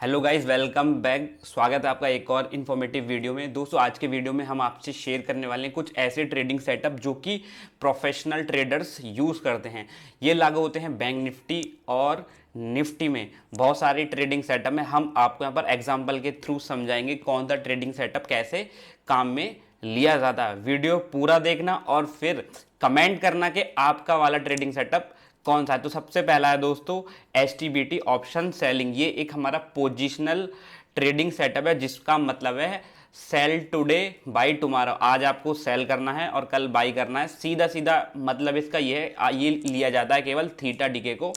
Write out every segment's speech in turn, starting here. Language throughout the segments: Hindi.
Hello guys, welcome back. स्वागत है आपका एक और इन्फॉर्मेटिव वीडियो में। दोस्तों, आज के वीडियो में हम आपसे शेयर करने वाले हैं कुछ ऐसे ट्रेडिंग सेटअप जो कि प्रोफेशनल ट्रेडर्स यूज़ करते हैं। ये लागू होते हैं बैंक निफ्टी और निफ्टी में। बहुत सारे ट्रेडिंग सेटअप में हम आपको यहाँ पर एग्जाम्पल के थ्रू समझाएंगे कौन सा ट्रेडिंग सेटअप कैसे काम में लिया जाता है। वीडियो पूरा देखना और फिर कमेंट करना कि आपका वाला ट्रेडिंग सेटअप कौन सा है। तो सबसे पहला है दोस्तों एसटीबीटी ऑप्शन सेलिंग। ये एक हमारा पोजिशनल ट्रेडिंग सेटअप है जिसका मतलब है सेल टुडे बाई टुमारो। आज आपको सेल करना है और कल बाई करना है। सीधा सीधा मतलब इसका ये लिया जाता है केवल थीटा डीके को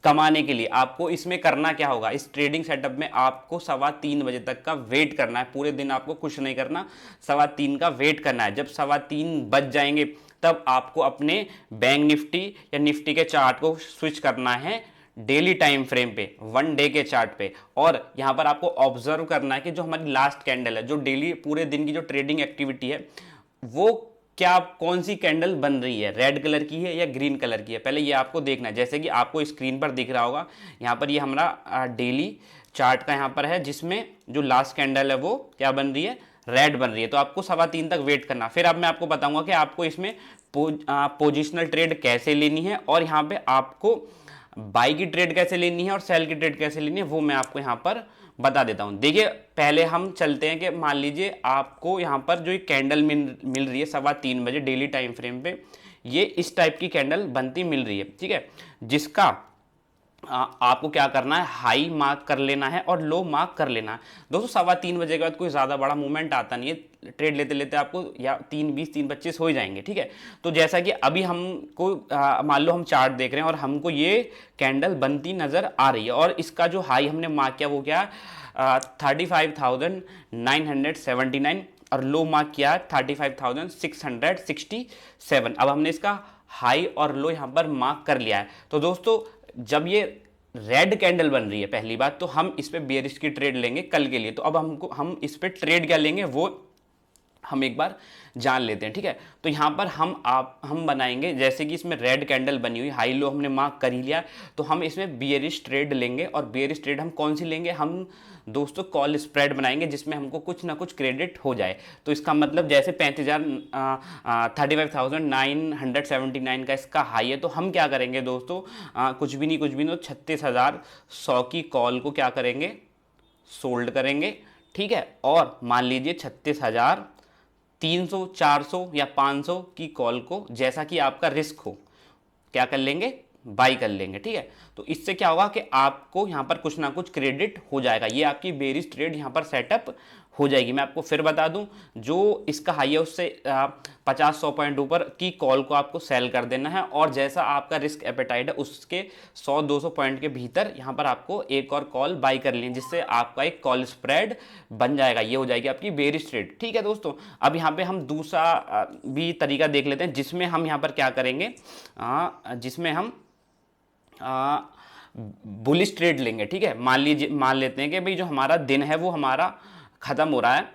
कमाने के लिए। आपको इसमें करना क्या होगा, इस ट्रेडिंग सेटअप में आपको 3:15 बजे तक का वेट करना है। पूरे दिन आपको कुछ नहीं करना, 3:15 का वेट करना है। जब 3:15 बज जाएंगे तब आपको अपने बैंक निफ्टी या निफ्टी के चार्ट को स्विच करना है डेली टाइम फ्रेम पे, 1 डे के चार्ट पे। और यहां पर आपको ऑब्जर्व करना है कि जो हमारी लास्ट कैंडल है, जो डेली पूरे दिन की जो ट्रेडिंग एक्टिविटी है, वो क्या कौन सी कैंडल बन रही है, रेड कलर की है या ग्रीन कलर की है, पहले ये आपको देखना है। जैसे कि आपको स्क्रीन पर दिख रहा होगा, यहाँ पर ये हमारा डेली चार्ट का यहाँ पर है जिसमें जो लास्ट कैंडल है वो क्या बन रही है, रेड बन रही है। तो आपको 3:15 तक वेट करना। फिर अब मैं आपको बताऊंगा कि आपको इसमें पोजिशनल ट्रेड कैसे लेनी है और यहाँ पे आपको बाई की ट्रेड कैसे लेनी है और सेल की ट्रेड कैसे लेनी है, वो मैं आपको यहाँ पर बता देता हूँ। देखिए, पहले हम चलते हैं कि मान लीजिए आपको यहाँ पर जो एक कैंडल मिल रही है 3:15 बजे डेली टाइम फ्रेम पे, ये इस टाइप की कैंडल बनती मिल रही है, ठीक है। जिसका आपको क्या करना है, हाई मार्क कर लेना है और लो मार्क कर लेना है। दोस्तों, 3:15 के बाद कोई ज़्यादा बड़ा मूवमेंट आता नहीं है। ट्रेड लेते लेते आपको या 3:20 3:25 हो जाएंगे, ठीक है। तो जैसा कि अभी हमको मान लो हम चार्ट देख रहे हैं और हमको ये कैंडल बनती नज़र आ रही है और इसका जो हाई हमने मार्क किया वो क्या, 35,979 और लो मार्क किया 35,667। अब हमने इसका हाई और लो यहाँ पर मार्क कर लिया है। तो दोस्तों, जब ये रेड कैंडल बन रही है, पहली बात तो हम इस पे बेयरिश की ट्रेड लेंगे कल के लिए। तो अब हम इस पे ट्रेड क्या लेंगे वो हम एक बार जान लेते हैं, ठीक है। तो यहां पर हम बनाएंगे, जैसे कि इसमें रेड कैंडल बनी हुई, हाई लो हमने मार्क कर ही लिया, तो हम इसमें बियरिश ट्रेड लेंगे। और बियरिश ट्रेड हम कौन सी लेंगे, हम दोस्तों कॉल स्प्रेड बनाएंगे जिसमें हमको कुछ ना कुछ क्रेडिट हो जाए। तो इसका मतलब जैसे 35,979 का इसका हाई है, तो हम क्या करेंगे दोस्तों, कुछ भी नहीं तो 36,100 की कॉल को क्या करेंगे, सोल्ड करेंगे, ठीक है। और मान लीजिए 36,300 400 या 500 की कॉल को, जैसा कि आपका रिस्क हो, क्या कर लेंगे, बाई कर लेंगे, ठीक है। तो इससे क्या होगा कि आपको यहां पर कुछ ना कुछ क्रेडिट हो जाएगा। ये आपकी बेरिश ट्रेड यहां पर सेटअप हो जाएगी। मैं आपको फिर बता दूं, जो इसका हाई है उससे 50-100 पॉइंट ऊपर की कॉल को आपको सेल कर देना है और जैसा आपका रिस्क एपेटाइट है उसके 100-200 पॉइंट के भीतर यहां पर आपको एक और कॉल बाई कर लेनी, जिससे आपका एक कॉल स्प्रेड बन जाएगा। ये हो जाएगी आपकी बेरिश ट्रेड, ठीक है दोस्तों। अब यहाँ पे हम दूसरा भी तरीका देख लेते हैं जिसमें हम यहाँ पर क्या करेंगे, जिसमें हम बुलिश ट्रेड लेंगे, ठीक है। मान लेते हैं कि भाई जो हमारा दिन है वो हमारा खत्म हो रहा है,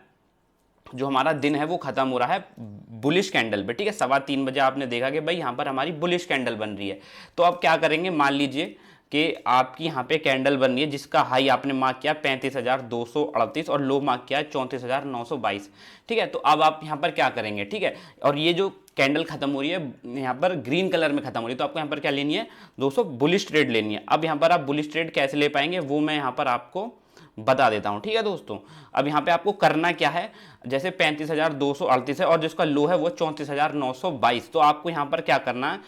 जो हमारा दिन है वो खत्म हो रहा है बुलिश कैंडल पे, ठीक है। 3:15 आपने देखा कि भाई यहाँ पर हमारी बुलिश कैंडल बन रही है। तो अब क्या करेंगे, मान लीजिए कि आपकी यहाँ पे कैंडल बन रही है जिसका हाई आपने मार्क किया 35,238 और लो मार्क किया 34,922, ठीक है। तो अब आप यहाँ पर क्या करेंगे, ठीक है। और ये जो कैंडल खत्म हो रही है यहाँ पर ग्रीन कलर में खत्म हो रही है, तो आपको यहाँ पर क्या लेनी है दोस्तों, बुलिश ट्रेड लेनी है। अब यहाँ पर आप बुलिश ट्रेड कैसे ले पाएंगे वो मैं यहाँ पर आपको बता देता हूं, ठीक है दोस्तों। अब यहां पे आपको करना क्या है, जैसे 35,238 है और जिसका लो है वो 34,922, तो आपको यहां पर क्या करना है,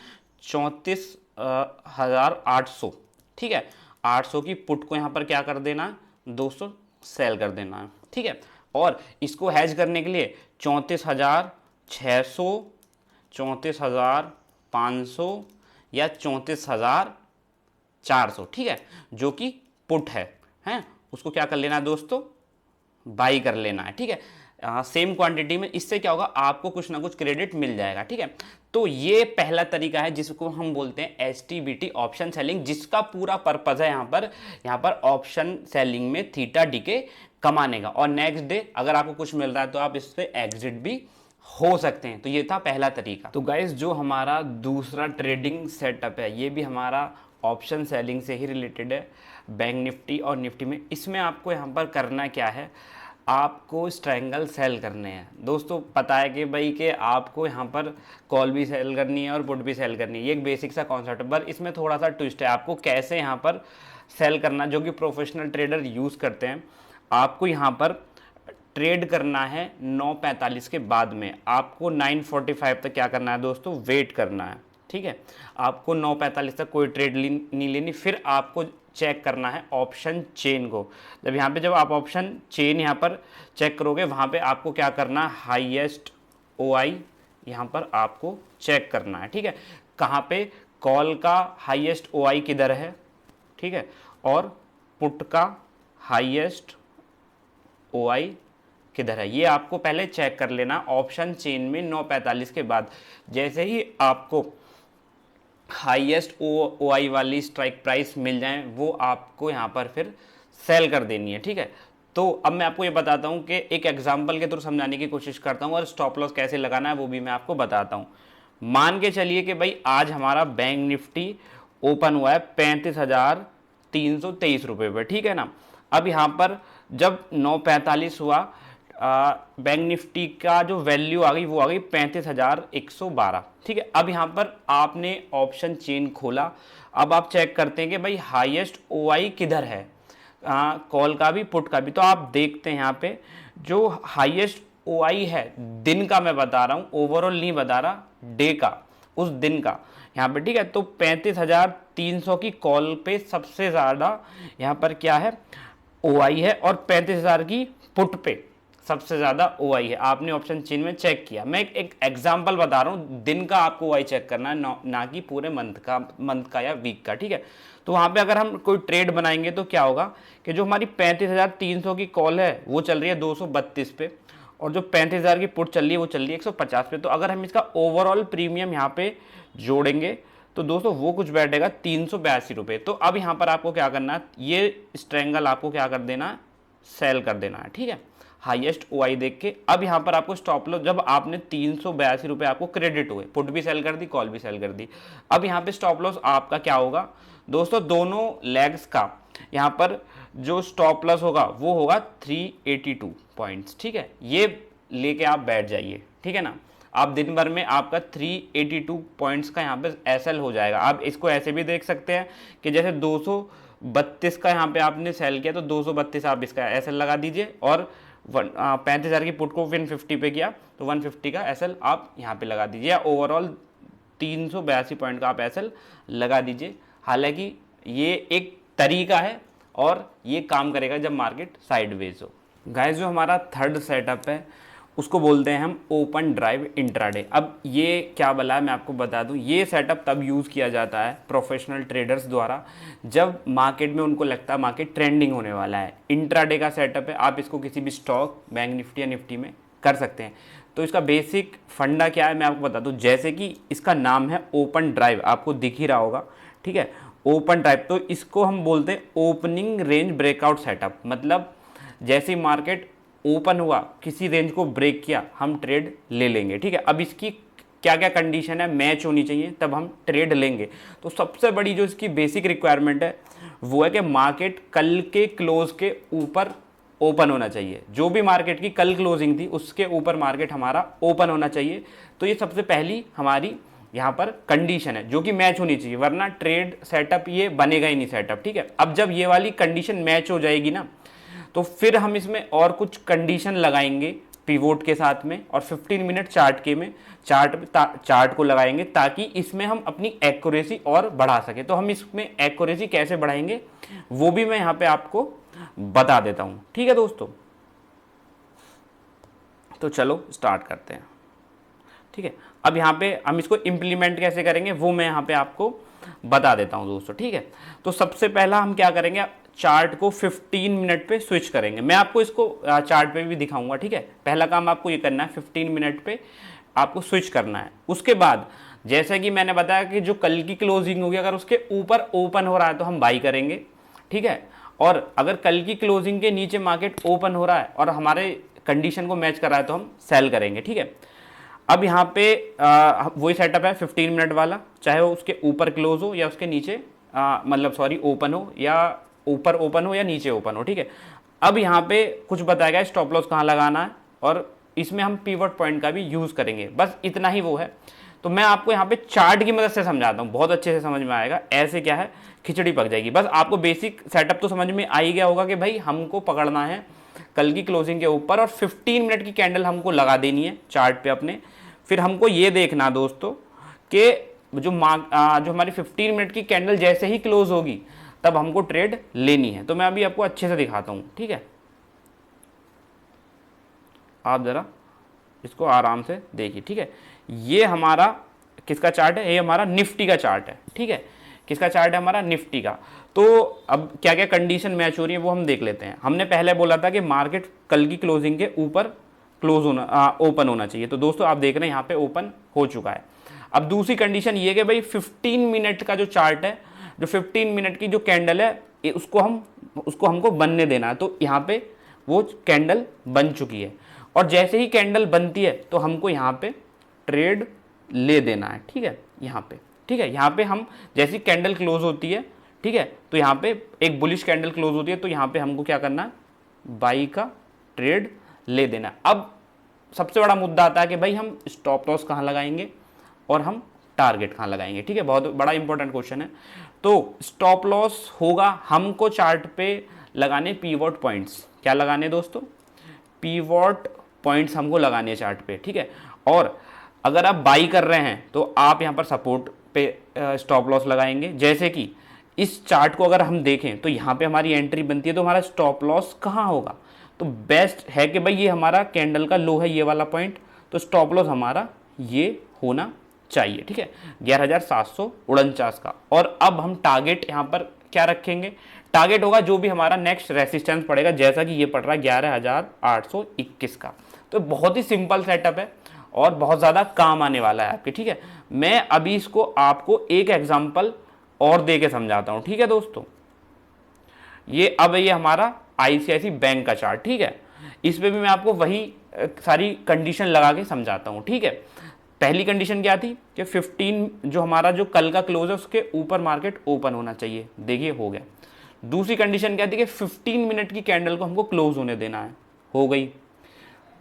34,800, ठीक है। 800 की पुट को यहां पर क्या कर देना है दोस्तों, सेल कर देना है, ठीक है। और इसको हैज करने के लिए 34,600, 34,500 या 34,400, ठीक है, जो कि पुट है उसको क्या कर लेना है दोस्तों, बाई कर लेना है, ठीक है। सेम क्वांटिटी में। इससे क्या होगा, आपको कुछ ना कुछ क्रेडिट मिल जाएगा, ठीक है। तो ये पहला तरीका है जिसको हम बोलते हैं एसटीबीटी ऑप्शन सेलिंग, जिसका पूरा पर्पज है यहाँ पर ऑप्शन सेलिंग में थीटा डीके कमाने का। और नेक्स्ट डे अगर आपको कुछ मिल रहा है तो आप इस पे एग्जिट भी हो सकते हैं। तो ये था पहला तरीका। तो गाइस, जो हमारा दूसरा ट्रेडिंग सेटअप है ये भी हमारा ऑप्शन सेलिंग से ही रिलेटेड है, बैंक निफ्टी और निफ्टी में। इसमें आपको यहाँ पर करना क्या है, आपको स्ट्रैंगल सेल करने हैं दोस्तों। पता है कि भाई कि आपको यहाँ पर कॉल भी सेल करनी है और पुट भी सेल करनी है, ये एक बेसिक सा कॉन्सेप्ट है, पर इसमें थोड़ा सा ट्विस्ट है। आपको कैसे यहाँ पर सेल करना, जो कि प्रोफेशनल ट्रेडर यूज़ करते हैं। आपको यहाँ पर ट्रेड करना है 9:45 के बाद में, आपको 9:45 तक क्या करना है दोस्तों, वेट करना है, ठीक है। आपको 9:45 तक कोई ट्रेड नहीं लेनी। फिर आपको चेक करना है ऑप्शन चेन को। जब आप ऑप्शन चेन यहाँ पर चेक करोगे, वहाँ पे आपको क्या करना है, हाईएस्ट OI यहाँ पर आपको चेक करना है, ठीक है। कहाँ पे, कॉल का हाईएस्ट OI किधर है, ठीक है, और पुट का हाईएस्ट OI किधर है, ये आपको पहले चेक कर लेना ऑप्शन चेन में 9:45 के बाद। जैसे ही आपको हाईएस्ट OI वाली स्ट्राइक प्राइस मिल जाए, वो आपको यहाँ पर फिर सेल कर देनी है, ठीक है। तो अब मैं आपको ये बताता हूँ कि एक एग्जांपल के थ्रू समझाने की कोशिश करता हूँ, और स्टॉप लॉस कैसे लगाना है वो भी मैं आपको बताता हूँ। मान के चलिए कि भाई आज हमारा बैंक निफ्टी ओपन हुआ है 35,323 रुपये पर, ठीक है ना। अब यहाँ पर जब 9:45 हुआ, बैंक निफ्टी का जो वैल्यू आ गई वो आ गई 35,112, ठीक है। अब यहाँ पर आपने ऑप्शन चेन खोला, अब आप चेक करते हैं कि भाई हाईएस्ट OI किधर है, कॉल का भी पुट का भी। तो आप देखते हैं यहाँ पे जो हाईएस्ट OI है, दिन का मैं बता रहा हूँ, ओवरऑल नहीं बता रहा, डे का, उस दिन का यहाँ पे, ठीक है। तो 35,300 की कॉल पे सबसे ज़्यादा यहाँ पर क्या है, OI है, और 35,000 की पुट पे सबसे ज़्यादा OI है। आपने ऑप्शन चेन में चेक किया। मैं एक एग्जांपल बता रहा हूँ, दिन का आपको OI चेक करना है, ना कि पूरे मंथ का या वीक का, ठीक है। तो वहाँ पे अगर हम कोई ट्रेड बनाएंगे तो क्या होगा कि जो हमारी 35,300 की कॉल है वो चल रही है 232 पे, और जो 35,000 की पुट चल रही है वो चल रही है 150 पे। तो अगर हम इसका ओवरऑल प्रीमियम यहाँ पे जोड़ेंगे तो दोस्तों वो कुछ बैठेगा 382 रुपये। तो अब यहाँ पर आपको क्या करना है, ये स्ट्रैंगल आपको क्या कर देना है, सेल कर देना है, ठीक है, हाईएस्ट OI देख के। अब यहाँ पर आपको स्टॉप लॉस, जब आपने 382 रुपये आपको क्रेडिट हुए, पुट भी सेल कर दी, कॉल भी सेल कर दी, अब यहाँ पे स्टॉप लॉस आपका क्या होगा दोस्तों, दोनों लेग्स का यहाँ पर जो स्टॉप लॉस होगा वो होगा 382 पॉइंट्स, ठीक है। ये लेके आप बैठ जाइए, ठीक है ना। आप दिन भर में आपका 382 पॉइंट्स का यहाँ पे SL हो जाएगा। आप इसको ऐसे भी देख सकते हैं कि जैसे 232 का यहाँ पे आपने सेल किया तो 232 आप इसका SL लगा दीजिए, और 35,000 की पुट को 150 पे किया तो 150 का SL आप यहाँ पे लगा दीजिए, या ओवरऑल 382 पॉइंट का आप SL लगा दीजिए। हालांकि ये एक तरीका है और ये काम करेगा जब मार्केट साइडवेज हो। गाइस, जो हमारा थर्ड सेटअप है उसको बोलते हैं हम ओपन ड्राइव इंट्राडे। अब ये क्या भला है मैं आपको बता दूं, ये सेटअप तब यूज़ किया जाता है प्रोफेशनल ट्रेडर्स द्वारा जब मार्केट में उनको लगता है मार्केट ट्रेंडिंग होने वाला है। इंट्राडे का सेटअप है, आप इसको किसी भी स्टॉक, बैंक निफ्टी या निफ्टी में कर सकते हैं। तो इसका बेसिक फंडा क्या है मैं आपको बता दूं। जैसे कि इसका नाम है ओपन ड्राइव, आपको दिख ही रहा होगा, ठीक है, ओपन ड्राइव। तो इसको हम बोलते हैं ओपनिंग रेंज ब्रेकआउट सेटअप। मतलब जैसे मार्केट ओपन हुआ, किसी रेंज को ब्रेक किया, हम ट्रेड ले लेंगे, ठीक है। अब इसकी क्या क्या कंडीशन है, मैच होनी चाहिए तब हम ट्रेड लेंगे। तो सबसे बड़ी जो इसकी बेसिक रिक्वायरमेंट है वो है कि मार्केट कल के क्लोज के ऊपर ओपन होना चाहिए। जो भी मार्केट की कल क्लोजिंग थी उसके ऊपर मार्केट हमारा ओपन होना चाहिए। तो ये सबसे पहली हमारी यहाँ पर कंडीशन है जो कि मैच होनी चाहिए, वरना ट्रेड सेटअप ये बनेगा ही नहीं सेटअप, ठीक है। अब जब ये वाली कंडीशन मैच हो जाएगी ना, तो फिर हम इसमें और कुछ कंडीशन लगाएंगे पिवोट के साथ में, और 15 मिनट चार्ट को लगाएंगे ताकि इसमें हम अपनी एक्यूरेसी और बढ़ा सके। तो हम इसमें एक्यूरेसी कैसे बढ़ाएंगे वो भी मैं यहाँ पे आपको बता देता हूँ, ठीक है दोस्तों। तो चलो स्टार्ट करते हैं, ठीक है। अब यहाँ पे हम इसको इम्प्लीमेंट कैसे करेंगे वो मैं यहाँ पे आपको बता देता हूँ दोस्तों, ठीक है। तो सबसे पहला हम क्या करेंगे, चार्ट को 15 मिनट पे स्विच करेंगे। मैं आपको इसको चार्ट पे भी दिखाऊंगा, ठीक है। पहला काम आपको ये करना है, 15 मिनट पे आपको स्विच करना है। उसके बाद जैसा कि मैंने बताया कि जो कल की क्लोजिंग होगी अगर उसके ऊपर ओपन हो रहा है तो हम बाई करेंगे, ठीक है। और अगर कल की क्लोजिंग के नीचे मार्केट ओपन हो रहा है और हमारे कंडीशन को मैच कर रहा है तो हम सेल करेंगे, ठीक है। अब यहाँ पे वही सेटअप है 15 मिनट वाला, चाहे वो उसके ऊपर क्लोज हो या उसके नीचे मतलब सॉरी ओपन हो या ऊपर ओपन हो या नीचे ओपन हो, ठीक है। अब यहाँ पे कुछ बताया गया स्टॉप लॉस कहाँ लगाना है और इसमें हम पीवट पॉइंट का भी यूज़ करेंगे, बस इतना ही वो है। तो मैं आपको यहाँ पे चार्ट की मदद से समझाता हूँ, बहुत अच्छे से समझ में आएगा। ऐसे क्या है, खिचड़ी पक जाएगी। बस आपको बेसिक सेटअप तो समझ में आ ही गया होगा कि भाई हमको पकड़ना है कल की क्लोजिंग के ऊपर और 15 मिनट की कैंडल हमको लगा देनी है चार्ट पे अपने। फिर हमको ये देखना दोस्तों कि जो हमारी 15 मिनट की कैंडल जैसे ही क्लोज होगी तब हमको ट्रेड लेनी है। तो मैं अभी आपको अच्छे से दिखाता हूँ, ठीक है। आप ज़रा इसको आराम से देखिए, ठीक है। ये हमारा किसका चार्ट है, ये हमारा निफ्टी का चार्ट है, ठीक है। किसका चार्ट है, हमारा निफ्टी का। तो अब क्या क्या कंडीशन मैच हो रही है वो हम देख लेते हैं। हमने पहले बोला था कि मार्केट कल की क्लोजिंग के ऊपर क्लोज होना ओपन होना चाहिए। तो दोस्तों आप देख रहे हैं यहाँ पे ओपन हो चुका है। अब दूसरी कंडीशन ये कि भाई 15 मिनट का जो चार्ट है, जो 15 मिनट की जो कैंडल है उसको हमको बनने देना है। तो यहाँ पे वो कैंडल बन चुकी है और जैसे ही कैंडल बनती है तो हमको यहाँ पे ट्रेड ले देना है, ठीक है। यहाँ पे ठीक है, यहाँ पे हम जैसी कैंडल क्लोज होती है, ठीक है, तो यहाँ पे एक बुलिश कैंडल क्लोज होती है तो यहाँ पे हमको क्या करना है, बाई का ट्रेड ले देना। अब सबसे बड़ा मुद्दा आता है कि भाई हम स्टॉप लॉस कहाँ लगाएंगे और हम टारगेट कहाँ लगाएंगे, ठीक है। बहुत बड़ा इंपॉर्टेंट क्वेश्चन है। तो स्टॉप लॉस होगा हमको चार्ट पे लगाने पीवट पॉइंट्स। क्या लगाने दोस्तों, पीवट पॉइंट्स हमको लगाने चार्ट पे, ठीक है। और अगर आप बाई कर रहे हैं तो आप यहाँ पर सपोर्ट पे स्टॉप लॉस लगाएंगे। जैसे कि इस चार्ट को अगर हम देखें तो यहाँ पे हमारी एंट्री बनती है तो हमारा स्टॉप लॉस कहाँ होगा, तो बेस्ट है कि भाई ये हमारा कैंडल का लो है, ये वाला पॉइंट, तो स्टॉप लॉस हमारा ये होना चाहिए, ठीक है, 11,749 का। और अब हम टारगेट यहाँ पर क्या रखेंगे, टारगेट होगा जो भी हमारा नेक्स्ट रेसिस्टेंस पड़ेगा, जैसा कि ये पड़ रहा है 11,821 का। तो बहुत ही सिंपल सेटअप है और बहुत ज़्यादा काम आने वाला है आपके, ठीक है। मैं अभी इसको आपको एक एग्जांपल और दे के समझाता हूँ, ठीक है दोस्तों। ये हमारा आईसीआईसी बैंक का चार्ट, ठीक है। इस पे भी मैं आपको वही सारी कंडीशन लगा के समझाता हूँ, ठीक है। पहली कंडीशन क्या थी कि 15 जो हमारा जो कल का क्लोज है उसके ऊपर मार्केट ओपन होना चाहिए, देखिए हो गया। दूसरी कंडीशन क्या थी कि 15 मिनट की कैंडल को हमको क्लोज होने देना है, हो गई।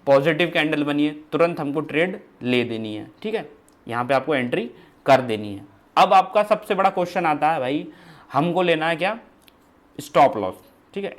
पॉजिटिव कैंडल बनी है, तुरंत हमको ट्रेड ले देनी है, ठीक है, यहाँ पे आपको एंट्री कर देनी है। अब आपका सबसे बड़ा क्वेश्चन आता है, भाई हमको लेना है क्या, स्टॉप लॉस, ठीक है।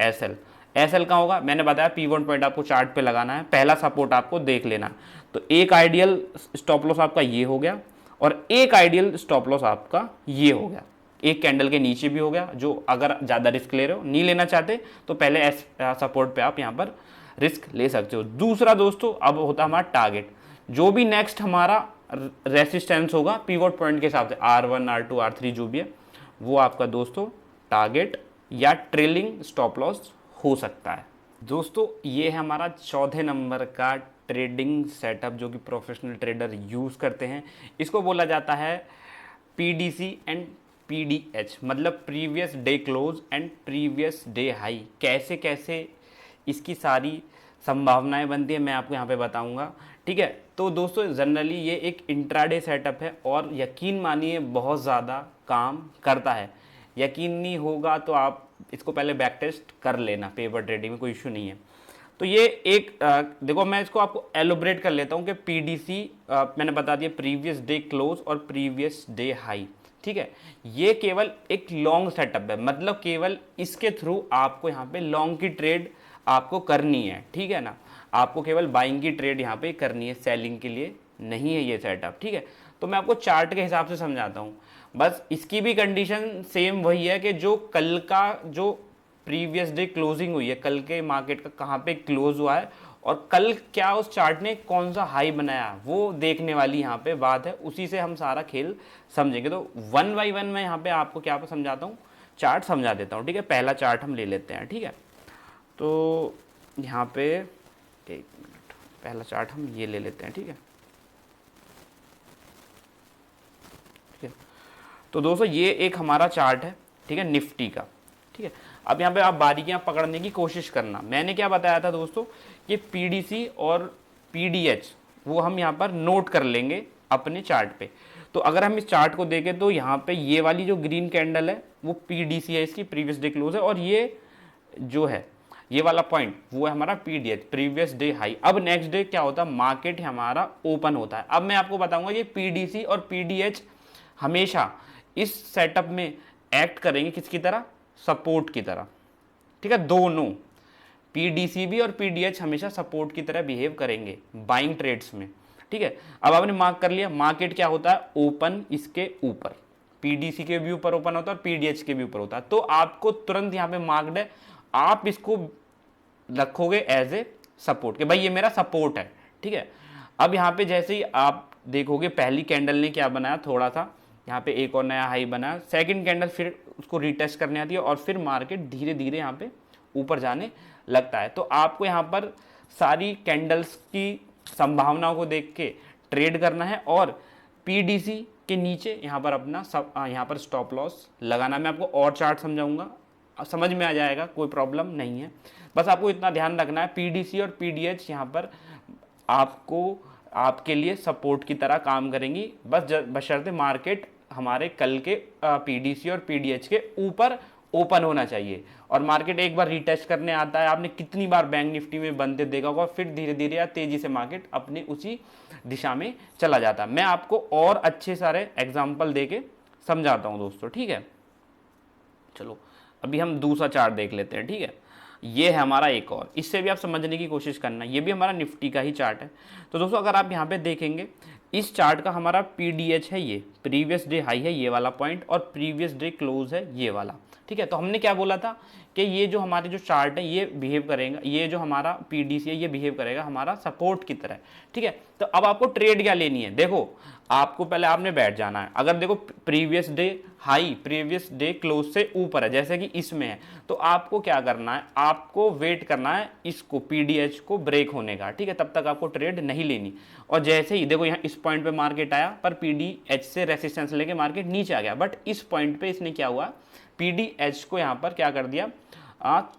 एसएल कहाँ होगा, मैंने बताया पी1 पॉइंट आपको चार्ट पे लगाना है, पहला सपोर्ट आपको देख लेना है। तो एक आइडियल स्टॉप लॉस आपका ये हो गया और एक आइडियल स्टॉप लॉस आपका ये हो गया, एक कैंडल के नीचे भी हो गया। जो अगर ज़्यादा रिस्क ले रहे हो, नहीं लेना चाहते, तो पहले सपोर्ट पे आप यहाँ पर रिस्क ले सकते हो। दूसरा दोस्तों अब होता है हमारा टारगेट, जो भी नेक्स्ट हमारा रेसिस्टेंस होगा पीवट पॉइंट के हिसाब से, R1 R2 R3 जो भी है, वो आपका दोस्तों टारगेट या ट्रेलिंग स्टॉप लॉस हो सकता है। दोस्तों ये है हमारा चौथे नंबर का ट्रेडिंग सेटअप जो कि प्रोफेशनल ट्रेडर यूज़ करते हैं। इसको बोला जाता है PDC एंड PDH, मतलब previous day close and previous day high. कैसे कैसे इसकी सारी संभावनाएं बनती है मैं आपको यहाँ पे बताऊंगा, ठीक है। तो दोस्तों जनरली ये एक इंट्राडे सेटअप है और यकीन मानिए बहुत ज़्यादा काम करता है। यकीन नहीं होगा तो आप इसको पहले बैक टेस्ट कर लेना, पेपर ट्रेडिंग में कोई इशू नहीं है। तो ये एक देखो मैं इसको आपको एलोबरेट कर लेता हूँ कि PDC मैंने बता दिया प्रीवियस डे क्लोज और प्रीवियस डे हाई, ठीक है। ये केवल एक लॉन्ग सेटअप है, मतलब केवल इसके थ्रू आपको यहाँ पे लॉन्ग की ट्रेड आपको करनी है, ठीक है ना। आपको केवल बाइंग की ट्रेड यहाँ पे करनी है, सेलिंग के लिए नहीं है ये सेटअप, ठीक है। तो मैं आपको चार्ट के हिसाब से समझाता हूँ। बस इसकी भी कंडीशन सेम वही है कि जो कल का जो प्रीवियस डे क्लोजिंग हुई है, कल के मार्केट का कहाँ पे क्लोज हुआ है और कल क्या उस चार्ट ने कौन सा हाई बनाया, वो देखने वाली यहाँ पे बात है। उसी से हम सारा खेल समझेंगे। तो 1 बाई 1 मैं यहाँ पे आपको क्या समझाता हूँ, चार्ट समझा देता हूँ, ठीक है। पहला चार्ट हम ले लेते हैं, ठीक है। तो यहाँ पे एक मिनट, पहला चार्ट हम ये ले लेते हैं, ठीक है। तो दोस्तों ये एक हमारा चार्ट है, ठीक है, निफ्टी का, ठीक है। अब यहाँ पे आप बारीकियां पकड़ने की कोशिश करना। मैंने क्या बताया था दोस्तों कि PDC और PDH वो हम यहाँ पर नोट कर लेंगे अपने चार्ट पे। तो अगर हम इस चार्ट को देखें तो यहाँ पे ये वाली जो ग्रीन कैंडल है वो पीडीसी है, इसकी प्रीवियस डे क्लोज है, और ये जो है ये वाला पॉइंट वो है हमारा पीडीएच, प्रीवियस डे हाई। अब नेक्स्ट डे क्या होता है, मार्केट हमारा ओपन होता है। अब मैं आपको बताऊंगा ये पीडीसी और पीडीएच हमेशा इस सेटअप में एक्ट करेंगे किसकी तरह, सपोर्ट की तरह, ठीक है। दोनों पीडीसी भी और पीडीएच हमेशा सपोर्ट की तरह बिहेव करेंगे बाइंग ट्रेड्स में, ठीक है। अब आपने मार्क कर लिया, मार्केट क्या होता है, ओपन इसके ऊपर, पीडीसी के भी ऊपर ओपन होता है और पीडीएच के भी ऊपर होता है। तो आपको तुरंत यहाँ पे मार्क्ड है, आप इसको रखोगे एज ए सपोर्ट कि भाई ये मेरा सपोर्ट है, ठीक है। अब यहाँ पे जैसे ही आप देखोगे पहली कैंडल ने क्या बनाया, थोड़ा सा यहाँ पे एक और नया हाई बनाया, सेकंड कैंडल फिर उसको रिटेस्ट करने आती है और फिर मार्केट धीरे धीरे यहाँ पे ऊपर जाने लगता है। तो आपको यहाँ पर सारी कैंडल्स की संभावनाओं को देख के ट्रेड करना है और पीडीसी के नीचे यहाँ पर अपना यहाँ पर स्टॉप लॉस लगाना। मैं आपको और चार्ट समझाऊंगा, समझ में आ जाएगा, कोई प्रॉब्लम नहीं है। बस आपको इतना ध्यान रखना है, पीडीसी और पीडीएच यहाँ पर आपको आपके लिए सपोर्ट की तरह काम करेंगी, बस बशर्ते मार्केट हमारे कल के पीडीसी और पीडीएच के ऊपर ओपन होना चाहिए। और मार्केट एक बार रिटेस्ट करने आता है, आपने कितनी बार बैंक निफ्टी में बनते देखा होगा, फिर धीरे धीरे या तेजी से मार्केट अपने उसी दिशा में चला जाता है। मैं आपको और अच्छे सारे एग्जाम्पल देके समझाता हूँ दोस्तों, ठीक है। चलो अभी हम दूसरा चार्ट देख लेते हैं, ठीक है। ये है हमारा एक और, इससे भी आप समझने की कोशिश करना, ये भी हमारा निफ्टी का ही चार्ट है। तो दोस्तों अगर आप यहाँ पे देखेंगे इस चार्ट का हमारा पीडीएच है, ये प्रीवियस डे हाई है ये वाला पॉइंट, और प्रीवियस डे क्लोज है ये वाला, ठीक है। तो हमने क्या बोला था कि ये जो हमारे जो चार्ट है ये बिहेव करेगा, ये जो हमारा पीडीसी है ये बिहेव करेगा हमारा सपोर्ट की तरह, ठीक है। तो अब आपको ट्रेड क्या लेनी है, देखो आपको पहले आपने बैठ जाना है। अगर देखो previous day high previous day close से ऊपर है जैसे कि इसमें है, तो आपको क्या करना है, आपको वेट करना है इसको पीडीएच को ब्रेक होने का, ठीक है। तब तक आपको ट्रेड नहीं लेनी। और जैसे ही देखो यहाँ इस पॉइंट पे मार्केट आया, पर पीडीएच से रेसिस्टेंस लेके मार्केट नीचे आ गया, बट इस पॉइंट पे इसने क्या हुआ, पीडीएच को यहाँ पर क्या कर दिया,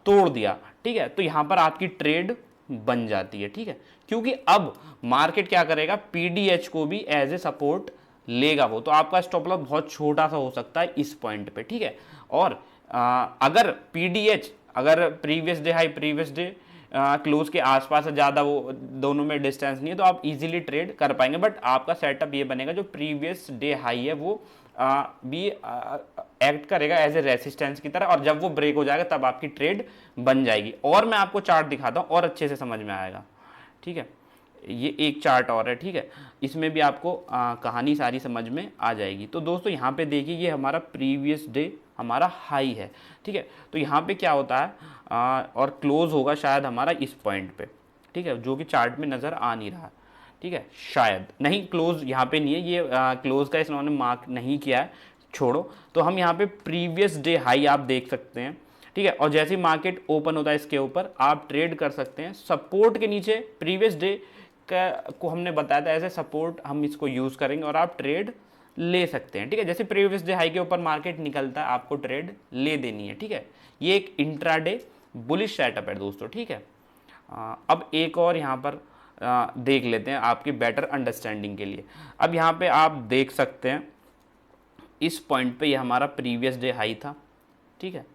तोड़ दिया, ठीक है। तो यहाँ पर आपकी ट्रेड बन जाती है, ठीक है, क्योंकि अब मार्केट क्या करेगा, पीडीएच को भी एज ए सपोर्ट लेगा वो। तो आपका स्टॉप लॉस बहुत छोटा सा हो सकता है इस पॉइंट पे, ठीक है। और अगर पीडीएच अगर previous day high previous day close के आसपास है, ज़्यादा वो दोनों में डिस्टेंस नहीं है, तो आप इजीली ट्रेड कर पाएंगे। बट आपका सेटअप ये बनेगा जो प्रीवियस डे हाई है वो भी एक्ट करेगा एज ए रेसिस्टेंस की तरह, और जब वो ब्रेक हो जाएगा तब आपकी ट्रेड बन जाएगी। और मैं आपको चार्ट दिखाता हूँ और अच्छे से समझ में आएगा, ठीक है। ये एक चार्ट और है, ठीक है, इसमें भी आपको कहानी सारी समझ में आ जाएगी। तो दोस्तों यहाँ पे देखिए ये हमारा प्रीवियस डे हमारा हाई है, ठीक है। तो यहाँ पे क्या होता है और क्लोज होगा शायद हमारा इस पॉइंट पे, ठीक है, जो कि चार्ट में नज़र आ नहीं रहा है, ठीक है। शायद नहीं, क्लोज यहाँ पे नहीं है, ये क्लोज का इन्होंने मार्क नहीं किया है, छोड़ो। तो हम यहाँ पे प्रीवियस डे हाई आप देख सकते हैं, ठीक है। और जैसे मार्केट ओपन होता है इसके ऊपर आप ट्रेड कर सकते हैं सपोर्ट के नीचे। प्रीवियस डे को हमने बताया था एज ए सपोर्ट हम इसको यूज़ करेंगे और आप ट्रेड ले सकते हैं, ठीक है। जैसे प्रीवियस डे हाई के ऊपर मार्केट निकलता है आपको ट्रेड ले देनी है, ठीक है। ये एक इंट्राडे बुलिश सेटअप है दोस्तों, ठीक है। अब एक और यहाँ पर देख लेते हैं आपकी बेटर अंडरस्टैंडिंग के लिए। अब यहाँ पे आप देख सकते हैं इस पॉइंट पे ये हमारा प्रीवियस डे हाई था, ठीक है,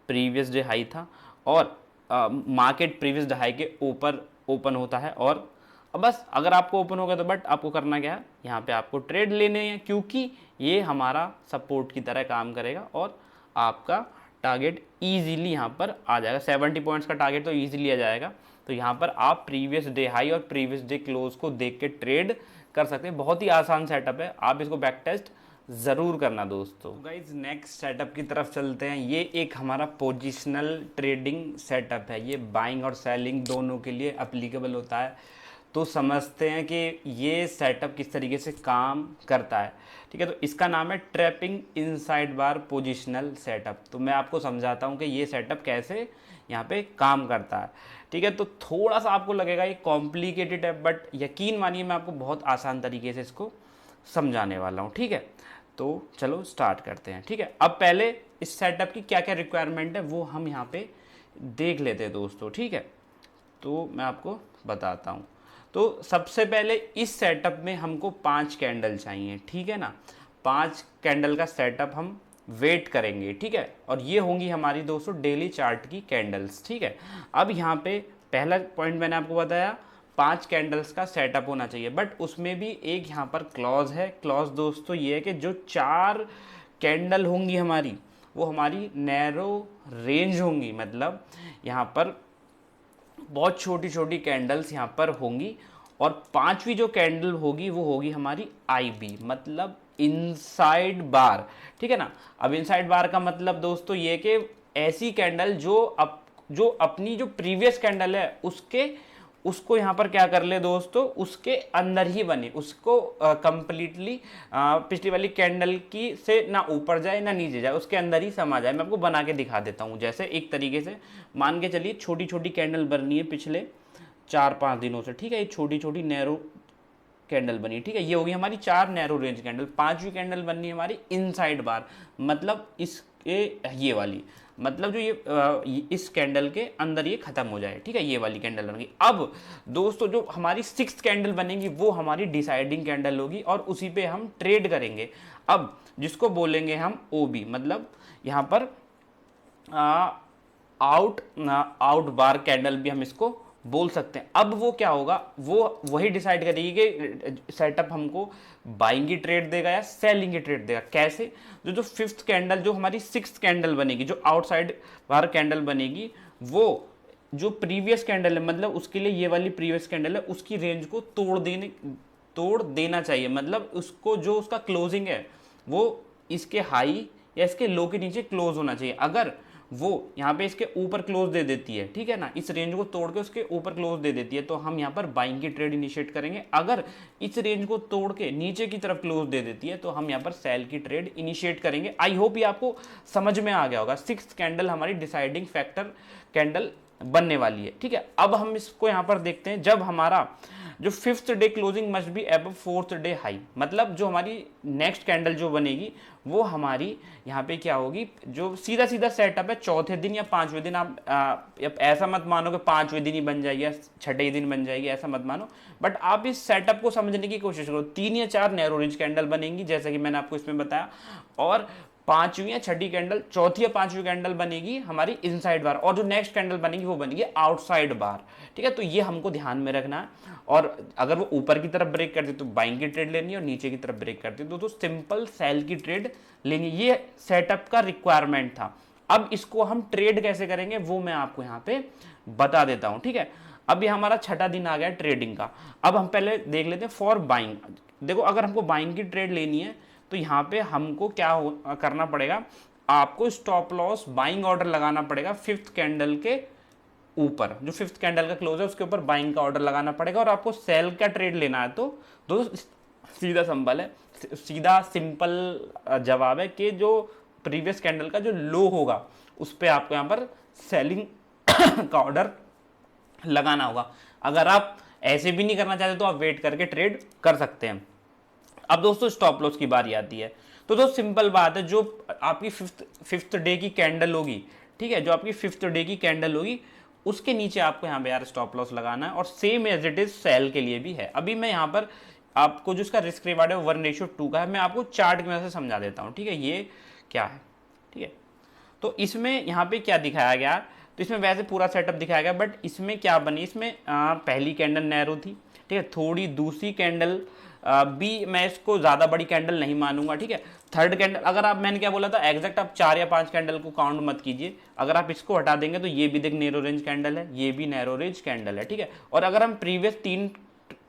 प्रीवियस डे हाई था, और मार्केट प्रीवियस डे हाई के ऊपर ओपन होता है। और बस अगर आपको ओपन हो गया तो बट आपको करना क्या है, यहाँ पे आपको ट्रेड लेने हैं, क्योंकि ये हमारा सपोर्ट की तरह काम करेगा और आपका टारगेट ईजिली यहाँ पर आ जाएगा। 70 पॉइंट्स का टारगेट तो ईजिली आ जाएगा। तो यहाँ पर आप प्रीवियस डे हाई और प्रीवियस डे क्लोज को देख के ट्रेड कर सकते हैं। बहुत ही आसान सेटअप है, आप इसको बैक टेस्ट ज़रूर करना दोस्तों। गाइज नेक्स्ट सेटअप की तरफ चलते हैं। ये एक हमारा पोजिशनल ट्रेडिंग सेटअप है, ये बाइंग और सेलिंग दोनों के लिए अप्लीकेबल होता है। तो समझते हैं कि ये सेटअप किस तरीके से काम करता है, ठीक है। तो इसका नाम है ट्रैपिंग इनसाइड बार पोजिशनल सेटअप। तो मैं आपको समझाता हूँ कि ये सेटअप कैसे यहाँ पे काम करता है, ठीक है। तो थोड़ा सा आपको लगेगा ये कॉम्प्लिकेटेड है, बट यकीन मानिए मैं आपको बहुत आसान तरीके से इसको समझाने वाला हूँ, ठीक है। तो चलो स्टार्ट करते हैं, ठीक है। अब पहले इस सेटअप की क्या क्या रिक्वायरमेंट है वो हम यहाँ पे देख लेते हैं दोस्तों, ठीक है। तो मैं आपको बताता हूँ। तो सबसे पहले इस सेटअप में हमको 5 कैंडल चाहिए, ठीक है ना। 5 कैंडल का सेटअप हम वेट करेंगे, ठीक है। और ये होंगी हमारी दोस्तों डेली चार्ट की कैंडल्स, ठीक है। अब यहाँ पे पहला पॉइंट मैंने आपको बताया 5 कैंडल्स का सेटअप होना चाहिए, बट उसमें भी एक यहाँ पर क्लॉज है। क्लॉज दोस्तों ये है कि जो 4 कैंडल होंगी हमारी, वो हमारी नैरो रेंज होंगी, मतलब यहाँ पर बहुत छोटी छोटी कैंडल्स यहाँ पर होंगी। और 5वीं जो कैंडल होगी वो होगी हमारी IB, मतलब इनसाइड बार, ठीक है ना। अब इनसाइड बार का मतलब दोस्तों ये कि ऐसी कैंडल जो अपनी जो प्रीवियस कैंडल है उसको यहाँ पर क्या कर ले दोस्तों, उसके अंदर ही बने, उसको कंप्लीटली पिछली वाली कैंडल की से ना ऊपर जाए ना नीचे जाए, उसके अंदर ही समा जाए। मैं आपको बना के दिखा देता हूँ। जैसे एक तरीके से मान के चलिए छोटी छोटी कैंडल बननी है पिछले 4-5 दिनों से, ठीक है। ये छोटी छोटी नैरो कैंडल बनी, ठीक है। ये होगी हमारी 4 नैरो रेंज कैंडल। 5वीं कैंडल बननी है हमारी इनसाइड बार, मतलब इसके ये वाली, मतलब जो ये इस कैंडल के अंदर ये खत्म हो जाए, ठीक है। ये वाली कैंडल बनेगी। अब दोस्तों जो हमारी 6th कैंडल बनेगी वो हमारी डिसाइडिंग कैंडल होगी और उसी पे हम ट्रेड करेंगे। अब जिसको बोलेंगे हम OB, मतलब यहाँ पर आउट बार कैंडल भी हम इसको बोल सकते हैं। अब वो क्या होगा, वो वही डिसाइड करेगी कि सेटअप हमको बाइंग की ट्रेड देगा या सेलिंग की ट्रेड देगा। कैसे, जो 5th कैंडल, जो हमारी 6th कैंडल बनेगी, जो आउटसाइड बाहर कैंडल बनेगी, वो जो प्रीवियस कैंडल है, मतलब उसके लिए ये वाली प्रीवियस कैंडल है, उसकी रेंज को तोड़ देना चाहिए। मतलब उसको जो उसका क्लोजिंग है वो इसके हाई या इसके लो के नीचे क्लोज होना चाहिए। अगर वो यहाँ पे इसके ऊपर क्लोज दे देती है, ठीक है ना, इस रेंज को तोड़ के उसके ऊपर क्लोज दे देती है, तो हम यहाँ पर बाइंग की ट्रेड इनिशिएट करेंगे। अगर इस रेंज को तोड़ के नीचे की तरफ क्लोज दे देती है तो हम यहाँ पर सेल की ट्रेड इनिशिएट करेंगे। आई होप ये आपको समझ में आ गया होगा। 6th कैंडल हमारी डिसाइडिंग फैक्टर कैंडल बनने वाली है, ठीक है। अब हम इसको यहाँ पर देखते हैं, जब हमारा जो 5th day closing must be above 4th day high, मतलब जो हमारी नेक्स्ट कैंडल जो बनेगी वो हमारी यहाँ पे क्या होगी, जो सीधा सीधा सेटअप है 4थे दिन या 5वें दिन। आप ऐसा मत मानो कि 5वें दिन ही बन जाएगी या 6ठे दिन बन जाएगी, ऐसा मत मानो। बट आप इस सेटअप को समझने की कोशिश करो। 3 या 4 नैरो रेंज कैंडल बनेंगी जैसा कि मैंने आपको इसमें बताया, और 5वीं या 6ठी कैंडल, 4थी या 5वीं कैंडल बनेगी हमारी इनसाइड बार, और जो नेक्स्ट कैंडल बनेगी वो बनेगी आउटसाइड बार, ठीक है। तो ये हमको ध्यान में रखना है। और अगर वो ऊपर की तरफ ब्रेक करती तो बाइंग की ट्रेड लेनी है, और नीचे की तरफ ब्रेक करती तो सिंपल सेल की ट्रेड लेनी। ये सेटअप का रिक्वायरमेंट था। अब इसको हम ट्रेड कैसे करेंगे वो मैं आपको यहाँ पे बता देता हूँ, ठीक है। अब ये हमारा 6ठा दिन आ गया ट्रेडिंग का। अब हम पहले देख लेते हैं फॉर बाइंग। देखो, अगर हमको बाइंग की ट्रेड लेनी है तो यहाँ पे हमको क्या करना पड़ेगा, आपको स्टॉप लॉस बाइंग ऑर्डर लगाना पड़ेगा 5th कैंडल के ऊपर। जो 5th कैंडल का क्लोज है उसके ऊपर बाइंग का ऑर्डर लगाना पड़ेगा। और आपको सेल का ट्रेड लेना है तो दोस्तों सीधा सिंपल जवाब है कि जो प्रीवियस कैंडल का जो लो होगा उस पर आपको यहाँ पर सेलिंग का ऑर्डर लगाना होगा। अगर आप ऐसे भी नहीं करना चाहते तो आप वेट करके ट्रेड कर सकते हैं। अब दोस्तों स्टॉप लॉस की बारी आती है। तो दोस्त सिंपल बात है, जो आपकी फिफ्थ डे की कैंडल होगी, ठीक है, जो आपकी 5th डे की कैंडल होगी उसके नीचे आपको यहाँ पे यार स्टॉप लॉस लगाना है। और same as it is sale के लिए भी है। अभी मैं यहाँ पर आपको जो इसका रिस्क रिवार्ड है 1:2 का है, मैं आपको चार्ट की वजह से समझा देता हूँ, ठीक है। ये क्या है, ठीक है। तो इसमें यहाँ पे क्या दिखाया गया, तो इसमें वैसे पूरा सेटअप दिखाया गया, बट इसमें क्या बनी, इसमें पहली कैंडल नैरो थी, ठीक है। थोड़ी दूसरी कैंडल भी, मैं इसको ज़्यादा बड़ी कैंडल नहीं मानूंगा, ठीक है। 3rd कैंडल, अगर आप, मैंने क्या बोला था एग्जैक्ट, आप 4 या 5 कैंडल को काउंट मत कीजिए। अगर आप इसको हटा देंगे तो ये भी देख नैरो रेंज कैंडल है, ये भी नैरो रेंज कैंडल है, ठीक है। और अगर हम प्रीवियस 3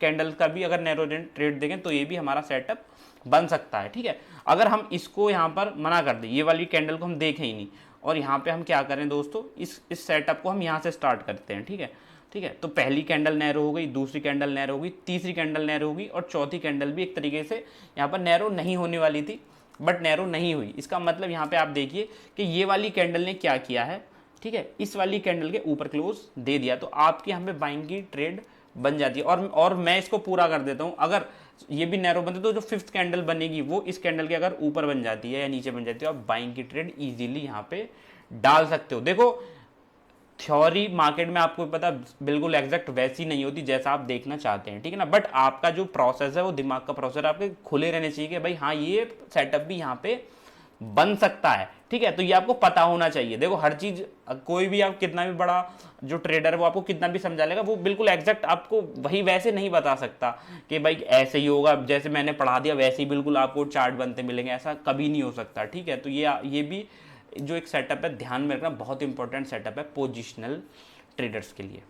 कैंडल का भी अगर नैरो रेंज ट्रेड देंगे तो ये भी हमारा सेटअप बन सकता है, ठीक है। अगर हम इसको यहाँ पर मना कर दें, ये वाली कैंडल को हम देखें ही नहीं, और यहाँ पे हम क्या करें दोस्तों, इस सेटअप को हम यहाँ से स्टार्ट करते हैं, ठीक है, ठीक है। तो पहली कैंडल नैरो हो गई, दूसरी कैंडल नैरो हो गई, तीसरी कैंडल नैरो होगी, और चौथी कैंडल भी एक तरीके से यहाँ पर नैरो नहीं होने वाली थी, बट नैरो नहीं हुई। इसका मतलब यहाँ पे आप देखिए कि ये वाली कैंडल ने क्या किया है, ठीक है, इस वाली कैंडल के ऊपर क्लोज दे दिया, तो आपकी यहाँ पे बाइंग की ट्रेड बन जाती है। और मैं इसको पूरा कर देता हूँ, अगर ये भी नैरो बनते तो जो 5th कैंडल बनेगी वो इस कैंडल के अगर ऊपर बन जाती है या नीचे बन जाती है, आप बाइंग की ट्रेड इजीली यहाँ पे डाल सकते हो। देखो थ्योरी मार्केट में आपको पता बिल्कुल एग्जैक्ट वैसी नहीं होती जैसा आप देखना चाहते हैं, ठीक है ना। बट आपका जो प्रोसेस है वो दिमाग का प्रोसेस आपके खुले रहने चाहिए कि भाई हाँ ये सेटअप भी यहाँ पे बन सकता है, ठीक है। तो ये आपको पता होना चाहिए। देखो हर चीज, कोई भी आप कितना भी बड़ा जो ट्रेडर है वो आपको कितना भी समझा लेगा, वो बिल्कुल एग्जैक्ट आपको वही वैसे नहीं बता सकता कि भाई ऐसे ही होगा, जैसे मैंने पढ़ा दिया वैसे ही बिल्कुल आपको चार्ट बनते मिलेंगे, ऐसा कभी नहीं हो सकता, ठीक है। तो ये भी जो एक सेटअप है ध्यान में रखना, बहुत इंपॉर्टेंट सेटअप है पोजिशनल ट्रेडर्स के लिए।